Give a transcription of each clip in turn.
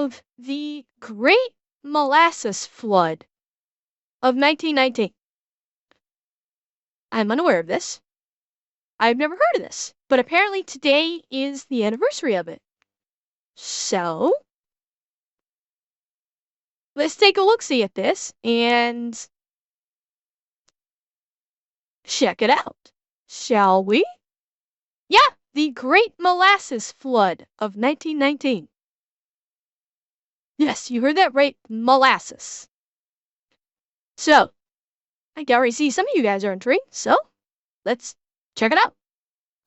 of the Great Molasses Flood of 1919. I'm unaware of this. I've never heard of this, but apparently today is the anniversary of it. So, let's take a look-see at this and check it out, shall we? Yeah, the Great Molasses Flood of 1919. Yes, you heard that right, molasses. So, I can already see some of you guys are intrigued, so let's check it out.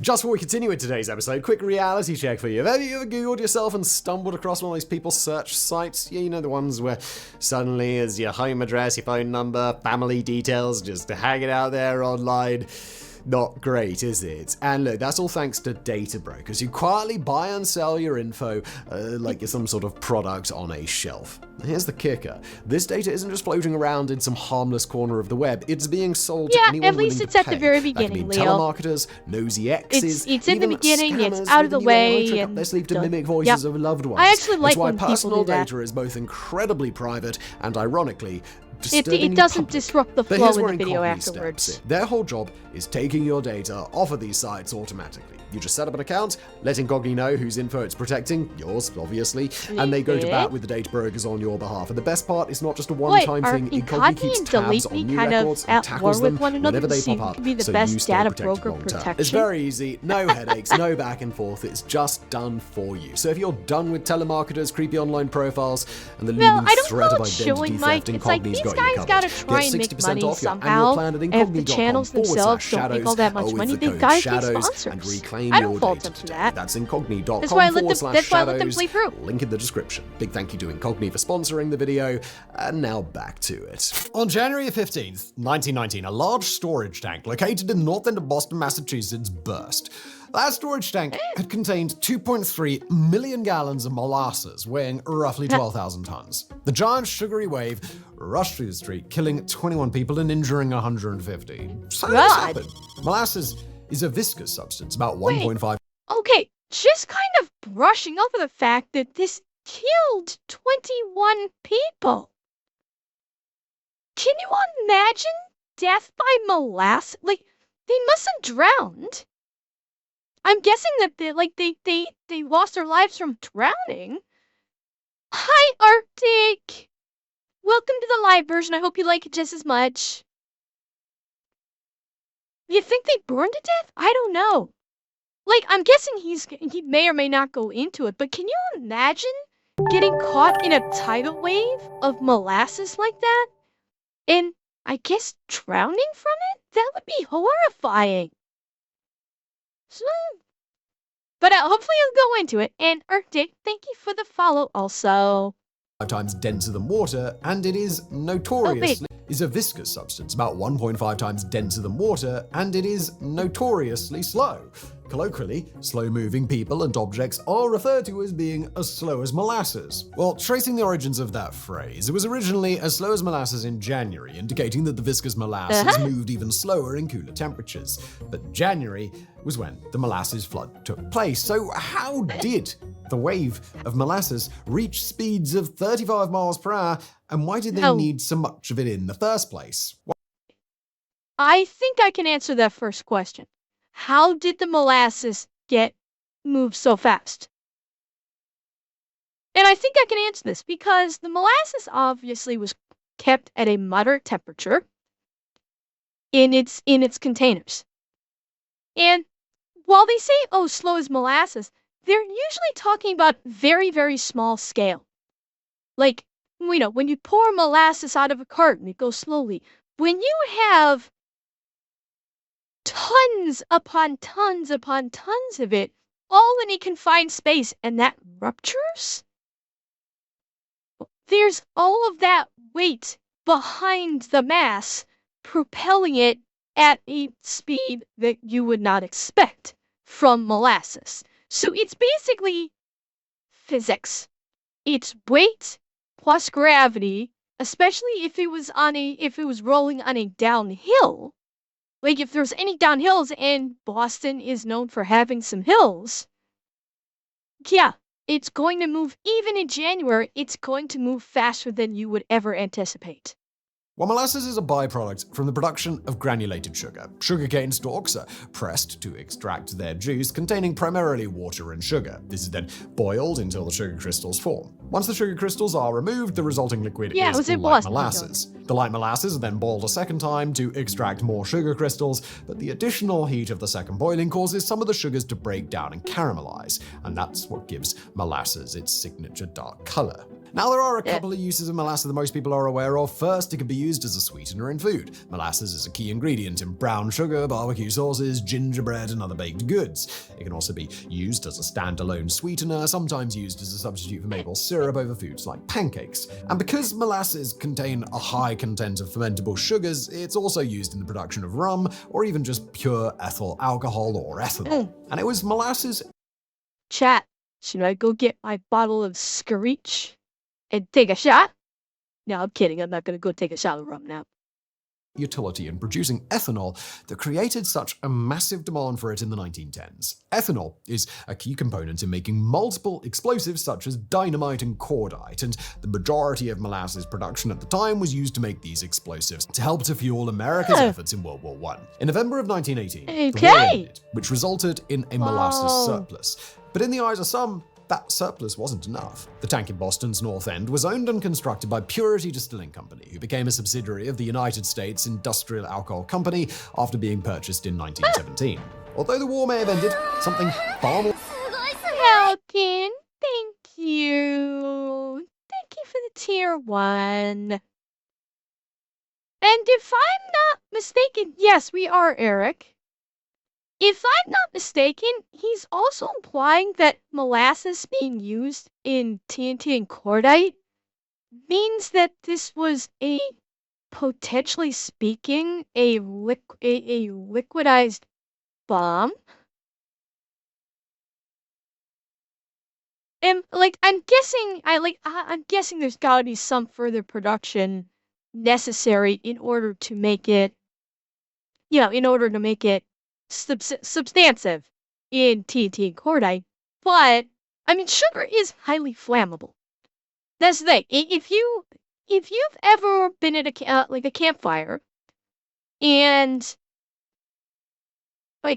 Just before we continue with today's episode, quick reality check for you. Have you ever Googled yourself and stumbled across one of those people search sites? Yeah, you know, the ones where suddenly is your home address, your phone number, family details, just hanging out there online. Not great, is it? And look, that's all thanks to data brokers who quietly buy and sell your info like you're some sort of product on a shelf. Here's the kicker. This data isn't just floating around in some harmless corner of the web. It's being sold to anyone at least it's at the very beginning, Leo. Telemarketers, nosy exes, it's in the beginning, it's out of the way, and their sleeve to mimic voices of loved ones. I actually like when people do that. That's why personal data is both incredibly private and, ironically, it doesn't disrupt the flow in the video afterwards. Their whole job is taking your data off of these sites automatically. You just set up an account, let Incogni know whose info it's protecting, yours, obviously, and they go to bat with the data brokers on your behalf. And the best part, it's not just a one-time thing. Incogni keeps tabs on new records and tackles them whenever they pop up, be the so best you stay data protected broker long term. protection. It's very easy, no headaches, no back and forth. It's just done for you. So if you're done with telemarketers, creepy online profiles, and the looming threat of identity theft, Incogni's got you covered. Gotta try and make money somehow, and if the channels themselves don't make all that much money, they've got to get sponsors. I don't fault them for that. That's incogni.com. That's why I let them play through. Link in the description. Big thank you to Incogni for sponsoring the video. And now back to it. On January 15th, 1919, a large storage tank located in the north end of Boston, Massachusetts burst. That storage tank had contained 2.3 million gallons of molasses, weighing roughly 12,000 tons. The giant sugary wave rushed through the street, killing 21 people and injuring 150. So this happened. Molasses is a viscous substance, about 1.5. Okay, just kind of brushing over the fact that this killed 21 people. Can you imagine death by molasses? Like, they must have drowned. I'm guessing that they lost their lives from drowning. Hi, Arctic. Welcome to the live version. I hope you like it just as much. You think they burned to death? I don't know. Like, I'm guessing he may or may not go into it, but can you imagine getting caught in a tidal wave of molasses like that? And I guess drowning from it? That would be horrifying. So, but hopefully I'll go into it. And Arctic, thank you for the follow also. 5 times denser than water, and it is notoriously is a viscous substance, about 1.5 times denser than water, and it is notoriously slow. Colloquially, slow-moving people and objects are referred to as being as slow as molasses. Well, tracing the origins of that phrase, it was originally as slow as molasses in January, indicating that the viscous molasses moved even slower in cooler temperatures. But January was when the molasses flood took place. So how did the wave of molasses reach speeds of 35 miles per hour, and why did they need so much of it in the first place? I think I can answer that first question. How did the molasses move so fast? And I think I can answer this because the molasses obviously was kept at a moderate temperature in its containers. And while they say, oh, slow as molasses, they're usually talking about very, very small scale. Like, you know, when you pour molasses out of a carton, it goes slowly. When you have tons upon tons upon tons of it, all in a confined space, and that ruptures, there's all of that weight behind the mass, propelling it at a speed that you would not expect from molasses. So it's basically physics. It's weight plus gravity, especially if it was rolling on a downhill. Like, if there's any downhills, and Boston is known for having some hills, yeah, it's going to move, even in January, it's going to move faster than you would ever anticipate. Well, molasses is a byproduct from the production of granulated sugar. Sugarcane stalks are pressed to extract their juice, containing primarily water and sugar. This is then boiled until the sugar crystals form. Once the sugar crystals are removed, the resulting liquid is light molasses. The light molasses are then boiled a second time to extract more sugar crystals, but the additional heat of the second boiling causes some of the sugars to break down and caramelize, and that's what gives molasses its signature dark color. Now, there are a couple of uses of molasses that most people are aware of. First, it can be used as a sweetener in food. Molasses is a key ingredient in brown sugar, barbecue sauces, gingerbread, and other baked goods. It can also be used as a standalone sweetener, sometimes used as a substitute for maple syrup over foods like pancakes. And because molasses contain a high content of fermentable sugars, it's also used in the production of rum, or even just pure ethyl alcohol or ethanol. And it was molasses. Chat, should I go get my bottle of Screech and take a shot? No, I'm kidding. I'm not going to go take a shot of rum now. Utility in producing ethanol that created such a massive demand for it in the 1910s. Ethanol is a key component in making multiple explosives such as dynamite and cordite, and the majority of molasses production at the time was used to make these explosives to help to fuel America's efforts in World War I. In November of 1918, the war ended, which resulted in a molasses surplus. But in the eyes of some, that surplus wasn't enough. The tank in Boston's North End was owned and constructed by Purity Distilling Company, who became a subsidiary of the United States Industrial Alcohol Company after being purchased in 1917. Although the war may have ended, something far more... Falcon, thank you. Thank you for the tier 1. And if I'm not mistaken, yes, we are, Eric. If I'm not mistaken, he's also implying that molasses being used in TNT and cordite means that this was potentially speaking, a liquidized bomb. And I'm guessing there's gotta be some further production necessary in order to make it, substantive in TNT and cordite, but sugar is highly flammable. That's the thing. If you've ever been at a campfire and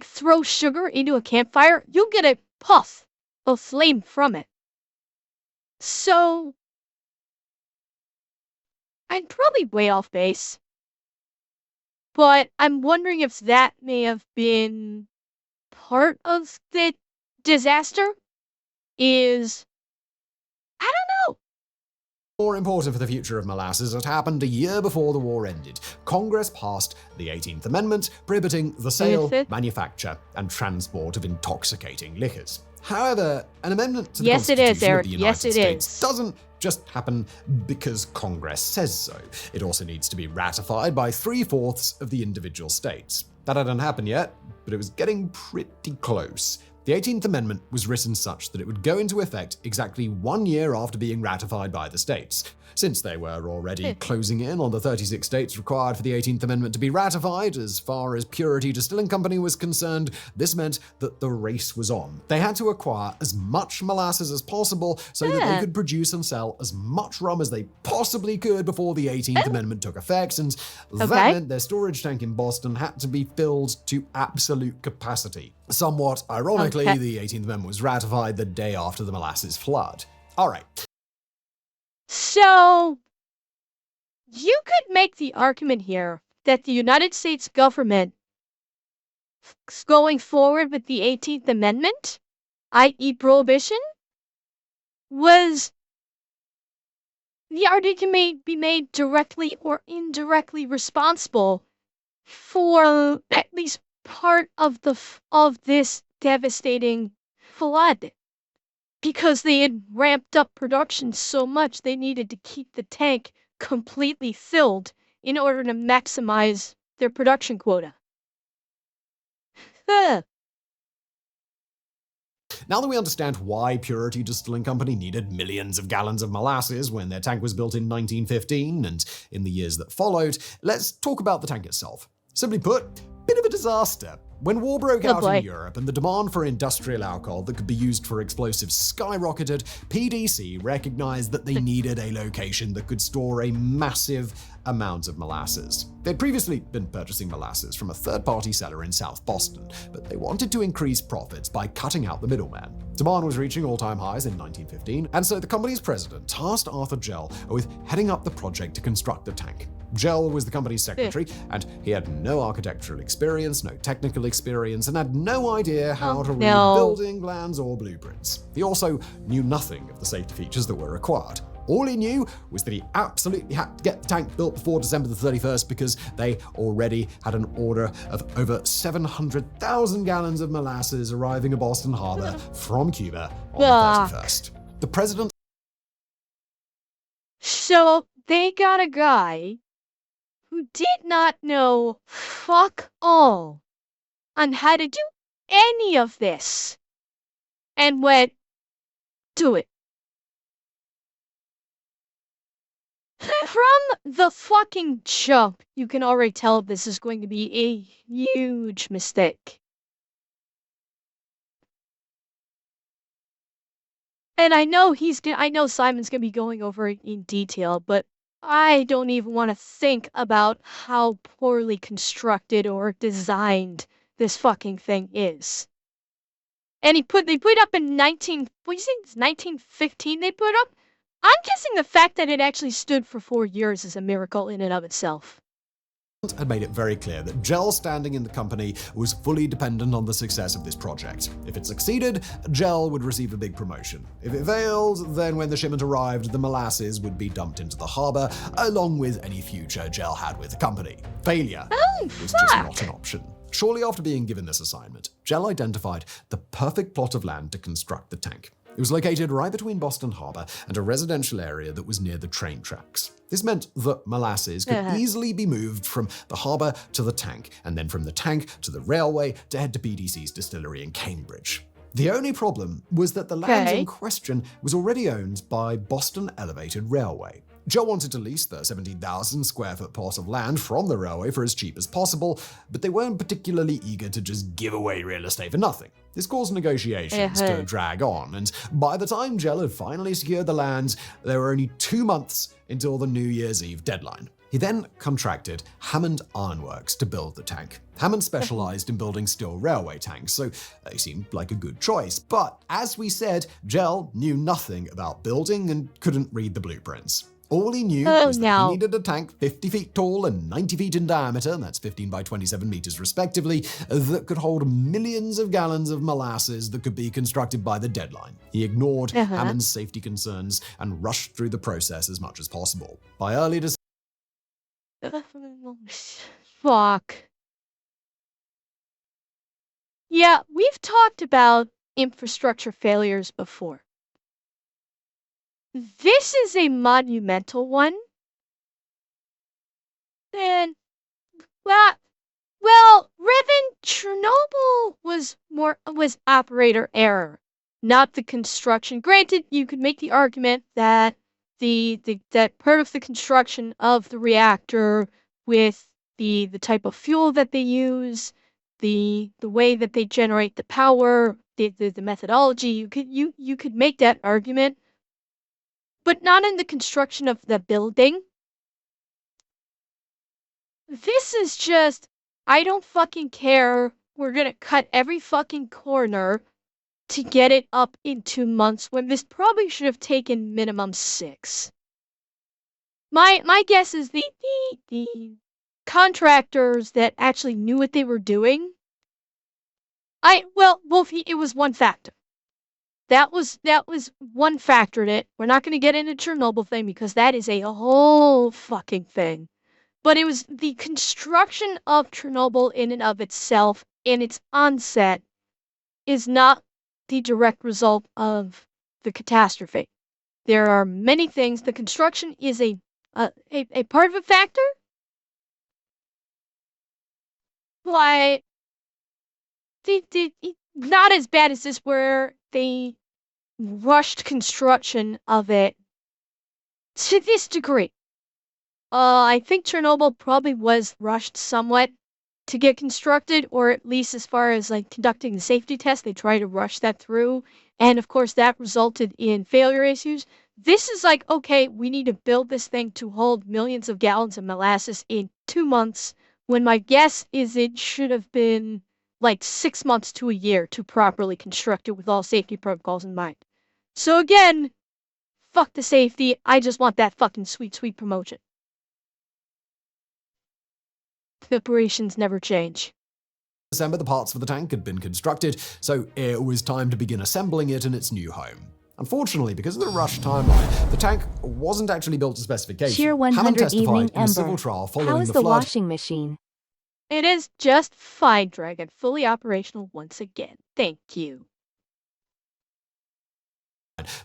throw sugar into a campfire, you'll get a puff of flame from it. So I'm probably way off base. But I'm wondering if that may have been part of the disaster. I don't know. More important for the future of molasses, it happened a year before the war ended. Congress passed the 18th Amendment, prohibiting the sale, manufacture, and transport of intoxicating liquors. However, an amendment to the Constitution of the United States doesn't just happen because Congress says so. It also needs to be ratified by 3/4 of the individual states. That hadn't happened yet, but it was getting pretty close. The 18th Amendment was written such that it would go into effect exactly 1 year after being ratified by the states. Since they were already closing in on the 36 states required for the 18th Amendment to be ratified, as far as Purity Distilling Company was concerned, this meant that the race was on. They had to acquire as much molasses as possible so that they could produce and sell as much rum as they possibly could before the 18th Amendment took effect, and that meant their storage tank in Boston had to be filled to absolute capacity. Somewhat ironically, the 18th Amendment was ratified the day after the molasses flood. All right. So, you could make the argument here that the United States government going forward with the 18th Amendment, i.e. Prohibition, was the argument may be made directly or indirectly responsible for at least part of this devastating flood. Because they had ramped up production so much, they needed to keep the tank completely filled in order to maximize their production quota. Now that we understand why Purity Distilling Company needed millions of gallons of molasses when their tank was built in 1915 and in the years that followed, let's talk about the tank itself. Simply put, bit of a disaster. When war broke Oh out boy. in Europe and the demand for industrial alcohol that could be used for explosives skyrocketed, PDC recognized that they needed a location that could store a massive amount of molasses. They'd previously been purchasing molasses from a third-party seller in South Boston, but they wanted to increase profits by cutting out the middleman. Demand was reaching all-time highs in 1915, and so the company's president tasked Arthur Gell with heading up the project to construct the tank. Gell was the company's secretary, and he had no architectural experience, no technical experience, and had no idea how to read building plans or blueprints. He also knew nothing of the safety features that were required. All he knew was that he absolutely had to get the tank built before December the 31st because they already had an order of over 700,000 gallons of molasses arriving at Boston Harbor from Cuba on the 31st. The president... So they got a guy who did not know fuck all on how to do any of this and went, do it. From the fucking jump, you can already tell this is going to be a huge mistake. And I know Simon's gonna be going over it in detail, but I don't even want to think about how poorly constructed or designed this fucking thing is. And they put up in 1915 they put up? I'm guessing the fact that it actually stood for 4 years is a miracle in and of itself. Had made it very clear that Gell's standing in the company was fully dependent on the success of this project. If it succeeded, Gell would receive a big promotion. If it failed, then when the shipment arrived, the molasses would be dumped into the harbor, along with any future Gell had with the company. Failure was just not an option. Shortly after being given this assignment, Gell identified the perfect plot of land to construct the tank. It was located right between Boston Harbor and a residential area that was near the train tracks. This meant that molasses could easily be moved from the harbor to the tank, and then from the tank to the railway to head to PDC's distillery in Cambridge. The only problem was that the land in question was already owned by Boston Elevated Railway. Joe wanted to lease the 17,000 square foot plot of land from the railway for as cheap as possible, but they weren't particularly eager to just give away real estate for nothing. This caused negotiations to drag on, and by the time Gell had finally secured the land, there were only 2 months until the New Year's Eve deadline. He then contracted Hammond Ironworks to build the tank. Hammond specialized in building steel railway tanks, so they seemed like a good choice. But as we said, Gell knew nothing about building and couldn't read the blueprints. All he knew was that he needed a tank 50 feet tall and 90 feet in diameter, and that's 15 by 27 meters respectively, that could hold millions of gallons of molasses that could be constructed by the deadline. He ignored Hammond's safety concerns and rushed through the process as much as possible. By early December... Fuck. Yeah, we've talked about infrastructure failures before. This is a monumental one. And, well, Revan, Chernobyl was operator error, not the construction. Granted, you could make the argument that that part of the construction of the reactor with the type of fuel that they use, the way that they generate the power, the methodology, you could make that argument. But not in the construction of the building. This is just, I don't fucking care. We're gonna cut every fucking corner to get it up in 2 months when this probably should have taken minimum 6. My guess is the contractors that actually knew what they were doing. Wolfie, it was one factor. That was one factor in it. We're not going to get into Chernobyl thing because that is a whole fucking thing. But it was the construction of Chernobyl in and of itself, in its onset, is not the direct result of the catastrophe. There are many things. The construction is a part of a factor. But not as bad as this where they rushed construction of it to this degree. I think Chernobyl probably was rushed somewhat to get constructed, or at least as far as like conducting the safety test, they tried to rush that through. And of course, that resulted in failure issues. This is like, okay, we need to build this thing to hold millions of gallons of molasses in 2 months, when my guess is it should have been like 6 months to a year to properly construct it with all safety protocols in mind. So again, fuck the safety. I just want that fucking sweet, sweet promotion. The operations never change. December, the parts for the tank had been constructed, so it was time to begin assembling it in its new home. Unfortunately, because of the rush timeline, the tank wasn't actually built to specification. Cheer Hammond 100 testified evening in a civil trial following How is the the flood. washing machine? It is just fine, Dragon. Fully operational once again. Thank you.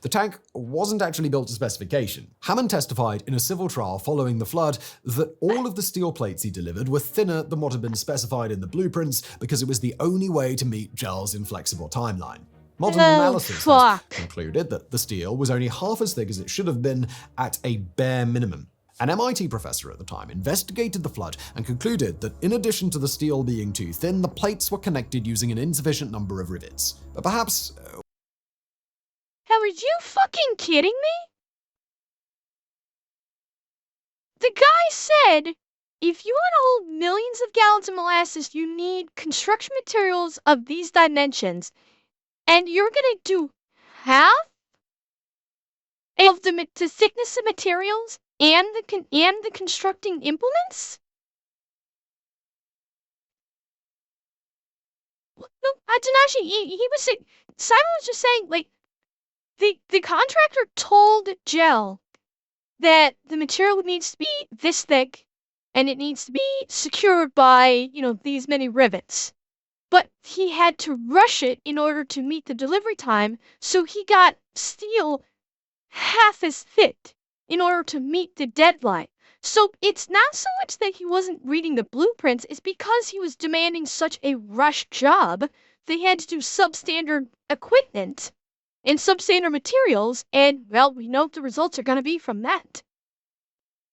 The tank wasn't actually built to specification. Hammond testified in a civil trial following the flood that all of the steel plates he delivered were thinner than what had been specified in the blueprints because it was the only way to meet Gel's inflexible timeline. Modern analysis has concluded that the steel was only half as thick as it should have been at a bare minimum. An MIT professor at the time investigated the flood and concluded that in addition to the steel being too thin, the plates were connected using an insufficient number of rivets. But perhaps Hell, are you fucking kidding me? The guy said, if you want to hold millions of gallons of molasses, you need construction materials of these dimensions, and you're gonna do half of the thickness of materials and the constructing implements? No, I didn't actually. He was saying, Simon was just saying, like, the contractor told Gel that the material needs to be this thick and it needs to be secured by, these many rivets. But he had to rush it in order to meet the delivery time, so he got steel half as thick in order to meet the deadline. So it's not so much that he wasn't reading the blueprints, it's because he was demanding such a rushed job, they had to do substandard equipment and substandard materials, and, well, we know what the results are going to be from that.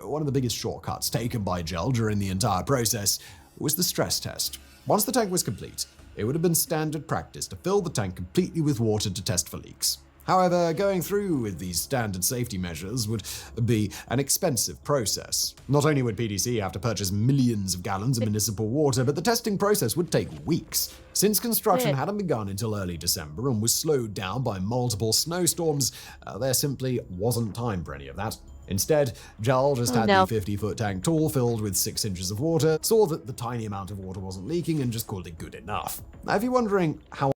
one of the biggest shortcuts taken by Gel during the entire process was the stress test. Once the tank was complete, it would have been standard practice to fill the tank completely with water to test for leaks. However, going through with these standard safety measures would be an expensive process. Not only would PDC have to purchase millions of gallons of municipal water, but the testing process would take weeks. Since construction hadn't begun until early December and was slowed down by multiple snowstorms, there simply wasn't time for any of that. Instead, Gel just had the 50-foot tank tool filled with 6 inches of water, saw that the tiny amount of water wasn't leaking, and just called it good enough. Now, if you're wondering how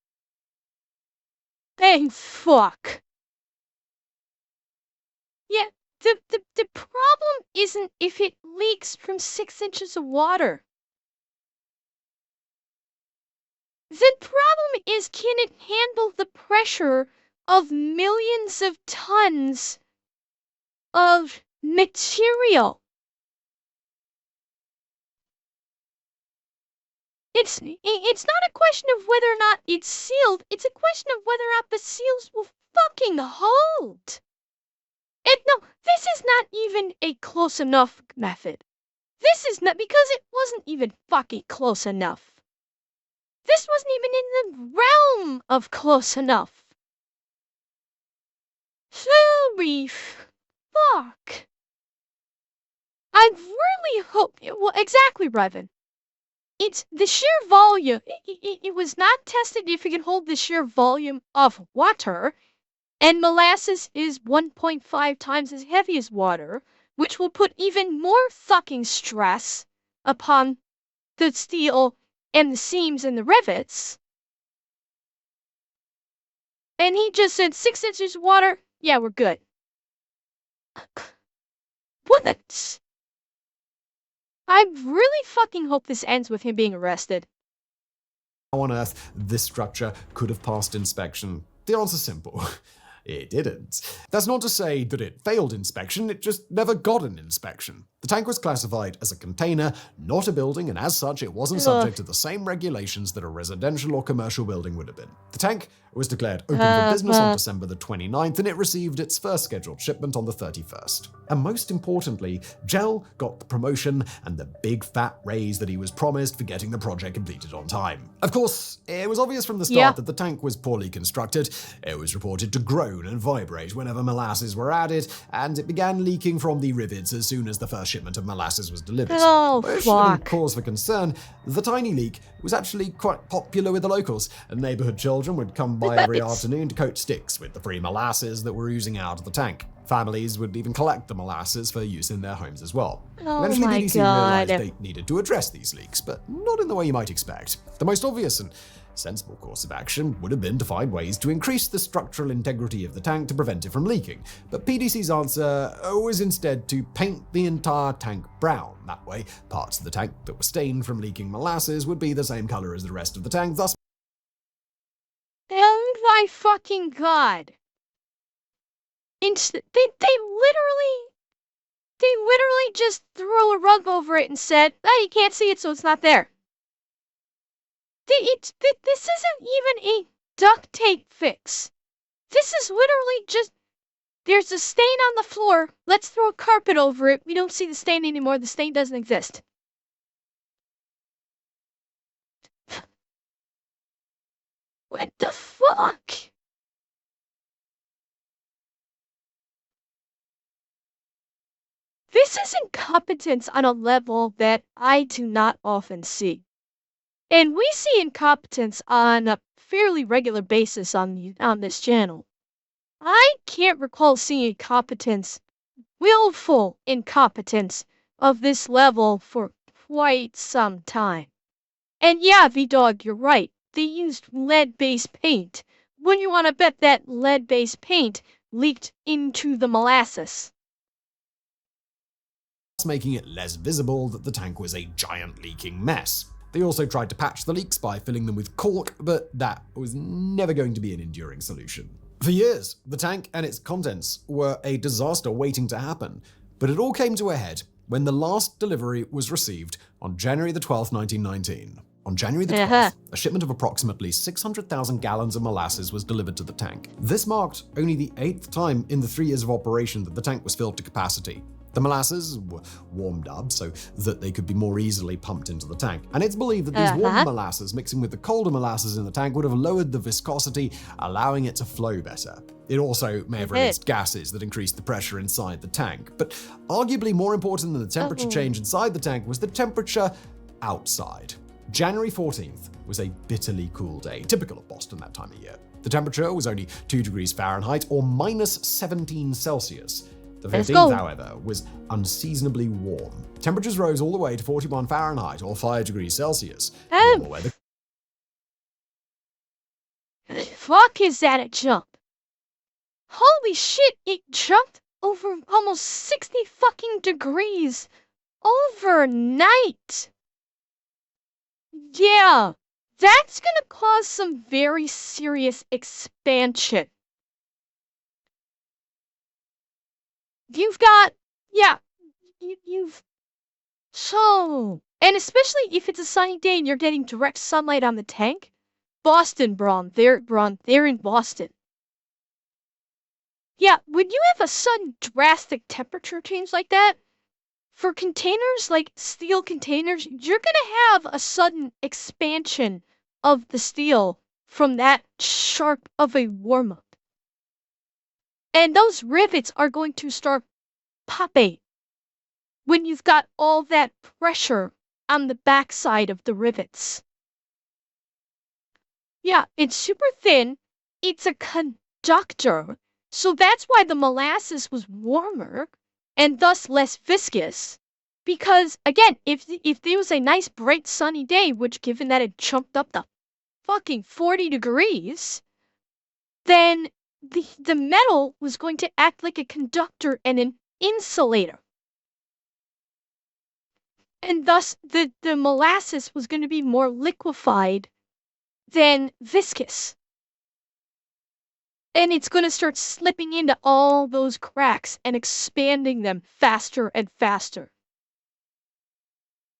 Thank fuck. Yeah, the problem isn't if it leaks from 6 inches of water. The problem is, can it handle the pressure of millions of tons of material? It's not a question of whether or not it's sealed, it's a question of whether or not the seals will fucking hold. No, this is not even a close enough method. This is not, because it wasn't even fucking close enough. This wasn't even in the realm of close enough. Holy fuck. I really hope, well, exactly, Revan. It's the sheer volume. It was not tested if it can hold the sheer volume of water, and molasses is 1.5 times as heavy as water, which will put even more fucking stress upon the steel and the seams and the rivets. And he just said 6 inches of water, yeah, we're good. What the... I really fucking hope this ends with him being arrested. How on earth this structure could have passed inspection? The answer's simple. It didn't. That's not to say that it failed inspection, it just never got an inspection. The tank was classified as a container, not a building, and as such it wasn't subject to the same regulations that a residential or commercial building would have been. The tank was declared open for business on December the 29th, and it received its first scheduled shipment on the 31st. And most importantly, Gel got the promotion and the big fat raise that he was promised for getting the project completed on time. Of course, it was obvious from the start that the tank was poorly constructed. It was reported to groan and vibrate whenever molasses were added, and it began leaking from the rivets as soon as the first shipment of molasses was delivered. Oh, Which fuck. cause for concern, the tiny leak was actually quite popular with the locals, and neighborhood children would come by every afternoon to coat sticks with the free molasses that were oozing out of the tank. Families would even collect the molasses for use in their homes as well. Oh Eventually, my BBC God. realized they needed to address these leaks, but not in the way you might expect. The most obvious and sensible course of action would have been to find ways to increase the structural integrity of the tank to prevent it from leaking. But PDC's answer was instead to paint the entire tank brown. That way, parts of the tank that were stained from leaking molasses would be the same color as the rest of the tank, thus Oh my fucking God. They literally just threw a rug over it and said, you can't see it, so it's not there. This isn't even a duct tape fix. This is literally just, there's a stain on the floor. Let's throw a carpet over it. We don't see the stain anymore. The stain doesn't exist. What the fuck? This is incompetence on a level that I do not often see. And we see incompetence on a fairly regular basis on this channel. I can't recall seeing willful incompetence of this level for quite some time. And yeah, V-Dog, you're right. They used lead-based paint. Wouldn't you want to bet that lead-based paint leaked into the molasses? making it less visible that the tank was a giant leaking mess. They also tried to patch the leaks by filling them with cork, but that was never going to be an enduring solution. For years, the tank and its contents were a disaster waiting to happen, but it all came to a head when the last delivery was received on January the 12th, 1919. On January the 12th, a shipment of approximately 600,000 gallons of molasses was delivered to the tank. This marked only the 8th time in the 3 years of operation that the tank was filled to capacity. The molasses were warmed up so that they could be more easily pumped into the tank. And it's believed that these warm molasses mixing with the colder molasses in the tank would have lowered the viscosity, allowing it to flow better. It also may have released gases that increased the pressure inside the tank. But arguably more important than the temperature change inside the tank was the temperature outside. January 14th was a bitterly cool day, typical of Boston that time of year. The temperature was only 2 degrees Fahrenheit or minus 17 Celsius. The 15th, however, was unseasonably warm. Temperatures rose all the way to 41 Fahrenheit or 5 degrees Celsius. Fuck, is that a jump? Holy shit, it jumped over almost 60 fucking degrees overnight. Yeah, that's gonna cause some very serious expansion. And especially if it's a sunny day and you're getting direct sunlight on the tank. Boston, Braun, they're in Boston. Yeah, when you have a sudden drastic temperature change like that, for containers like steel containers, you're gonna have a sudden expansion of the steel from that sharp of a warm-up. And those rivets are going to start popping when you've got all that pressure on the backside of the rivets. Yeah, it's super thin. It's a conductor. So that's why the molasses was warmer and thus less viscous. Because, again, if there was a nice bright sunny day, which given that it jumped up the fucking 40 degrees, then the metal was going to act like a conductor and an insulator. And thus the molasses was going to be more liquefied than viscous. And it's going to start slipping into all those cracks and expanding them faster and faster.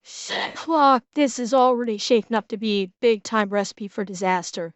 Fuck, this is already shaping up to be a big-time recipe for disaster.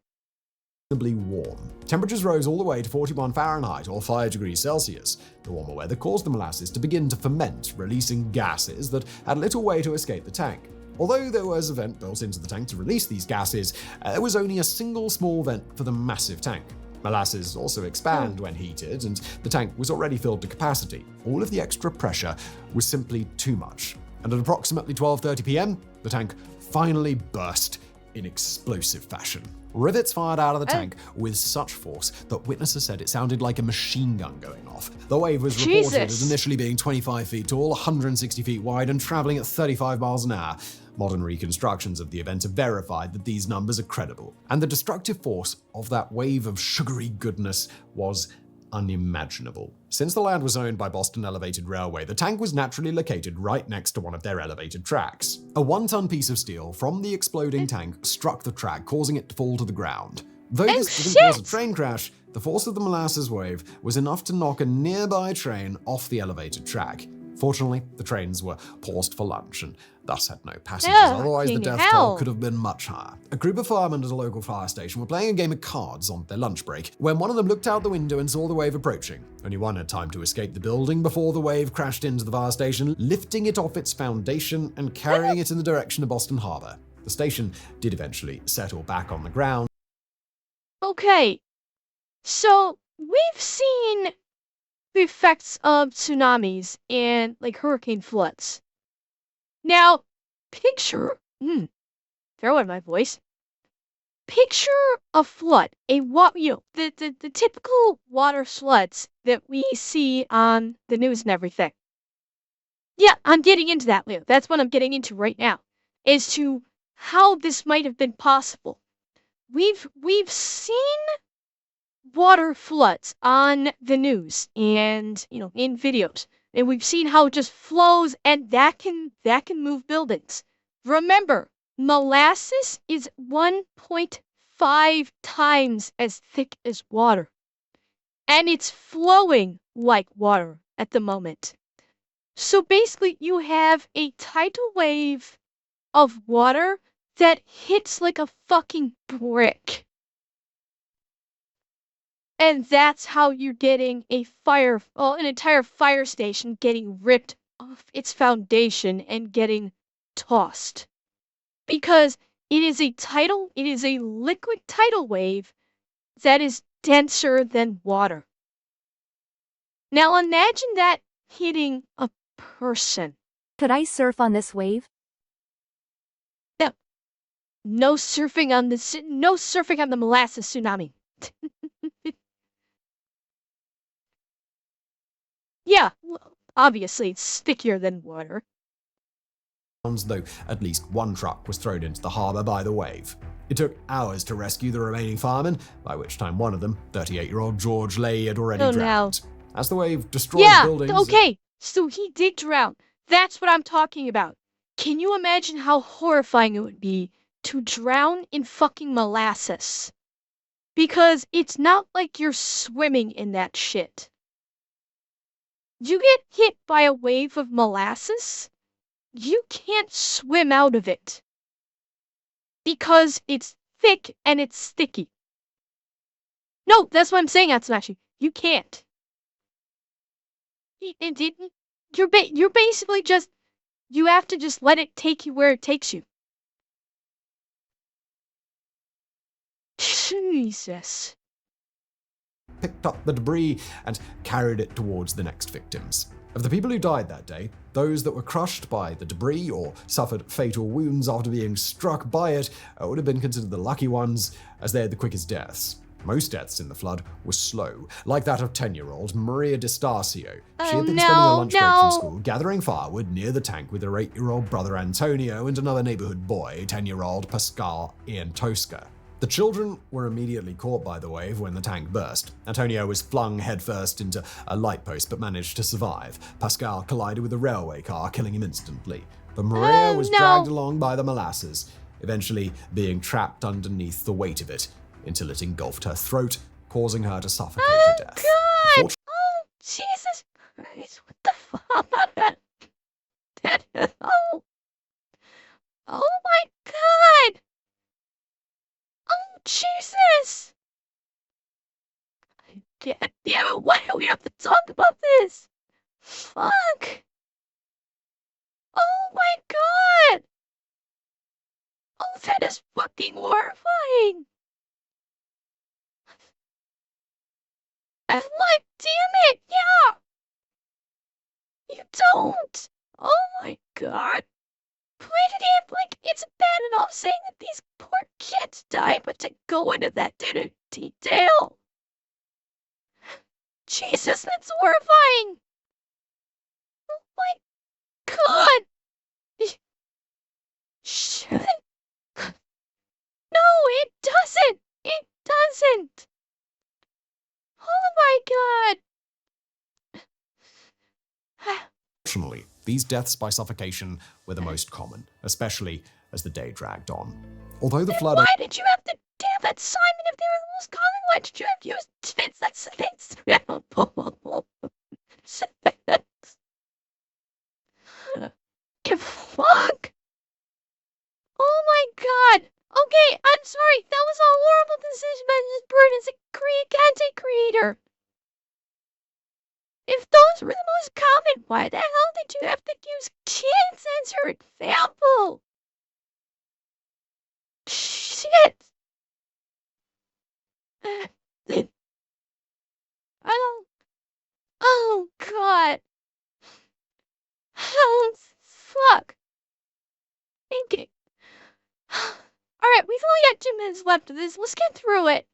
warm. Temperatures rose all the way to 41 Fahrenheit or 5 degrees Celsius. The warmer weather caused the molasses to begin to ferment, releasing gases that had little way to escape the tank. Although there was a vent built into the tank to release these gases, there was only a single small vent for the massive tank. Molasses also expand when heated, and the tank was already filled to capacity. All of the extra pressure was simply too much. And at approximately 12:30 p.m., the tank finally burst in explosive fashion. Rivets fired out of the tank with such force that witnesses said it sounded like a machine gun going off. The wave was reported as initially being 25 feet tall, 160 feet wide, and traveling at 35 miles an hour. Modern reconstructions of the event have verified that these numbers are credible, and the destructive force of that wave of sugary goodness was unimaginable. Since the land was owned by Boston Elevated Railway, the tank was naturally located right next to one of their elevated tracks. A 1-ton piece of steel from the exploding tank struck the track, causing it to fall to the ground. Though this didn't cause a train crash, the force of the molasses wave was enough to knock a nearby train off the elevated track. Fortunately, the trains were paused for lunch and thus had no passengers, otherwise the death toll could have been much higher. A group of firemen at a local fire station were playing a game of cards on their lunch break when one of them looked out the window and saw the wave approaching. Only one had time to escape the building before the wave crashed into the fire station, lifting it off its foundation and carrying it in the direction of Boston Harbor. The station did eventually settle back on the ground. Okay, so we've seen the effects of tsunamis and like hurricane floods. Now, picture, throw in my voice. Picture a flood, the typical water floods that we see on the news and everything. Yeah, I'm getting into that, Leo. That's what I'm getting into right now, as to how this might have been possible. We've seen water floods on the news and, in videos. And we've seen how it just flows, and that can move buildings. Remember, molasses is 1.5 times as thick as water. And it's flowing like water at the moment. So basically, you have a tidal wave of water that hits like a fucking brick. And that's how you're getting an entire fire station getting ripped off its foundation and getting tossed. Because it is a liquid tidal wave that is denser than water. Now imagine that hitting a person. Could I surf on this wave? No surfing on the molasses tsunami. Yeah, obviously it's stickier than water. Though at least one truck was thrown into the harbor by the wave. It took hours to rescue the remaining firemen, by which time one of them, 38-year-old George Lay, had already drowned. As the wave destroyed buildings... Okay, so he did drown. That's what I'm talking about. Can you imagine how horrifying it would be to drown in fucking molasses? Because it's not like you're swimming in that shit. You get hit by a wave of molasses, you can't swim out of it. Because it's thick and it's sticky. No, that's what I'm saying, Atsumashi. You can't. You're basically just... You have to just let it take you where it takes you. Jesus. Picked up the debris and carried it towards the next victims. Of the people who died that day, those that were crushed by the debris or suffered fatal wounds after being struck by it would have been considered the lucky ones, as they had the quickest deaths. Most deaths in the flood were slow, like that of 10-year-old Maria D'Estasio. She had been spending her lunch break from school gathering firewood near the tank with her 8-year-old brother Antonio and another neighborhood boy, 10-year-old Pascal Ian Tosca. The children were immediately caught by the wave when the tank burst. Antonio was flung headfirst into a light post but managed to survive. Pascal collided with a railway car, killing him instantly. But Maria was dragged along by the molasses, eventually being trapped underneath the weight of it until it engulfed her throat, causing her to suffocate to death. God! Oh, Jesus Christ, what the fuck? Oh my God! Oh, Jesus! God damn it, why do we have to talk about this? Fuck. Oh my god! Oh, that is fucking horrifying! I'm like, damn it, yeah! You don't! Oh my god. Put it in, like, it's bad enough saying that these poor kids died, but to go into that detail. Jesus, that's horrifying! Oh my god! Shit. No, it doesn't! It doesn't! Oh my god! Fortunately, these deaths by suffocation were the most common, especially as the day dragged on. Although the flood... Why did you have to damn that, Simon? If they were the most common, why did you have to use fits? That's fuck! Oh my god! Okay, I'm sorry. That was a horrible decision by this bird as a content creator. If those were the most common, why the hell did you have to use kids as your example? Shit! I don't... Oh, God. Oh, fuck. Okay. Alright, we've only got 2 minutes left of this. Let's get through it.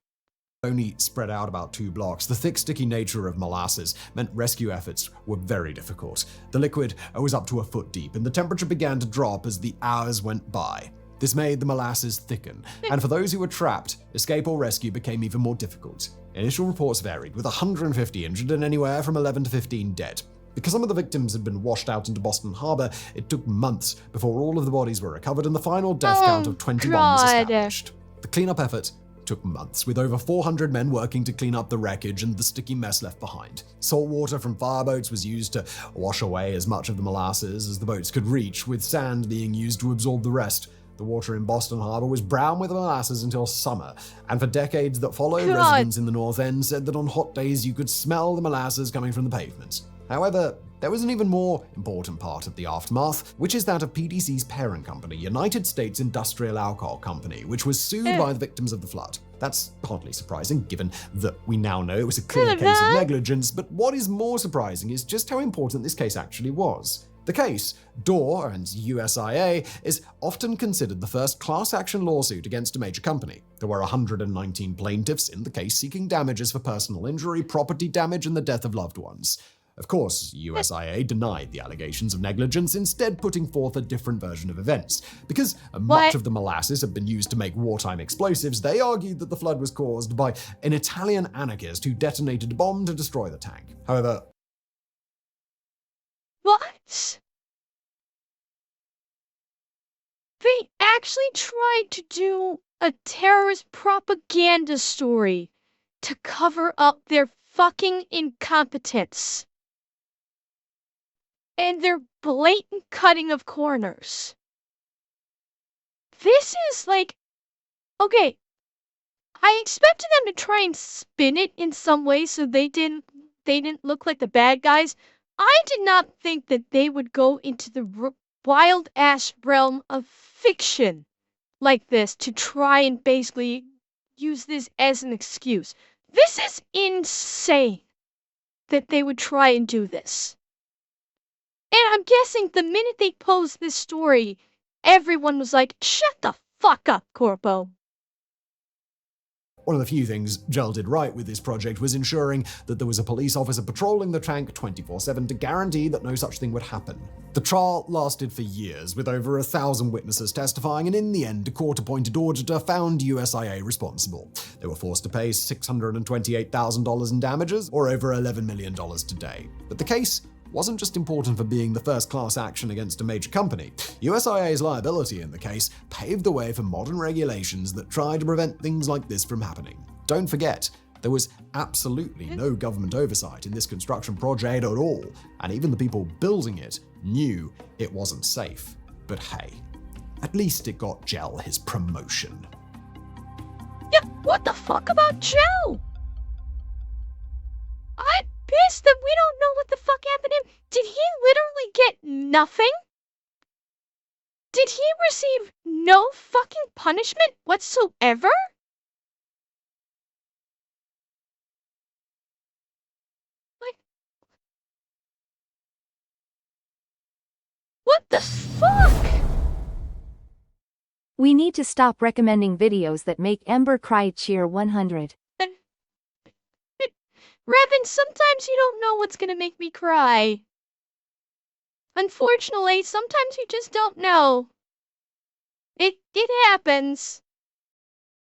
Only spread out about 2 blocks, the thick, sticky nature of molasses meant rescue efforts were very difficult. The liquid was up to a foot deep, and the temperature began to drop as the hours went by. This made the molasses thicken, and for those who were trapped, escape or rescue became even more difficult. Initial reports varied, with 150 injured and anywhere from 11 to 15 dead. Because some of the victims had been washed out into Boston Harbor, it took months before all of the bodies were recovered and the final death count of 21 was established. The cleanup effort took months, with over 400 men working to clean up the wreckage and the sticky mess left behind. Salt water from fireboats was used to wash away as much of the molasses as the boats could reach, with sand being used to absorb the rest. The water in Boston Harbor was brown with molasses until summer, and for decades that followed, residents in the North End said that on hot days you could smell the molasses coming from the pavements. However, there was an even more important part of the aftermath, which is that of PDC's parent company, United States Industrial Alcohol Company, which was sued by the victims of the flood. That's hardly surprising, given that we now know it was a clear case of negligence, but what is more surprising is just how important this case actually was. The case, Dorr and USIA, is often considered the first class action lawsuit against a major company. There were 119 plaintiffs in the case seeking damages for personal injury, property damage, and the death of loved ones. Of course, USIA denied the allegations of negligence, instead putting forth a different version of events. Because much of the molasses had been used to make wartime explosives, they argued that the flood was caused by an Italian anarchist who detonated a bomb to destroy the tank. However... What? They actually tried to do a terrorist propaganda story to cover up their fucking incompetence. And their blatant cutting of corners. This is like, okay, I expected them to try and spin it in some way so they didn't look like the bad guys. I did not think that they would go into the wild ass realm of fiction like this to try and basically use this as an excuse. This is insane that they would try and do this. And I'm guessing the minute they posed this story, everyone was like, shut the fuck up, Corpo. One of the few things Gel did right with this project was ensuring that there was a police officer patrolling the tank 24/7 to guarantee that no such thing would happen. The trial lasted for years, with over 1,000 witnesses testifying, and in the end, a court-appointed auditor found USIA responsible. They were forced to pay $628,000 in damages, or over $11 million today. But the case wasn't just important for being the first class action against a major company. USIA's liability in the case paved the way for modern regulations that try to prevent things like this from happening. Don't forget, there was absolutely no government oversight in this construction project at all, and even the people building it knew it wasn't safe. But hey, at least it got Gel his promotion. Yeah, what the fuck about Gel? I'm pissed that we don't know what the fuck happened to him. Did he literally get nothing? Did he receive no fucking punishment whatsoever? Like, what the fuck? We need to stop recommending videos that make Ember cry. Cheer 100. Revan, sometimes you don't know what's gonna make me cry. Unfortunately, sometimes you just don't know. It happens.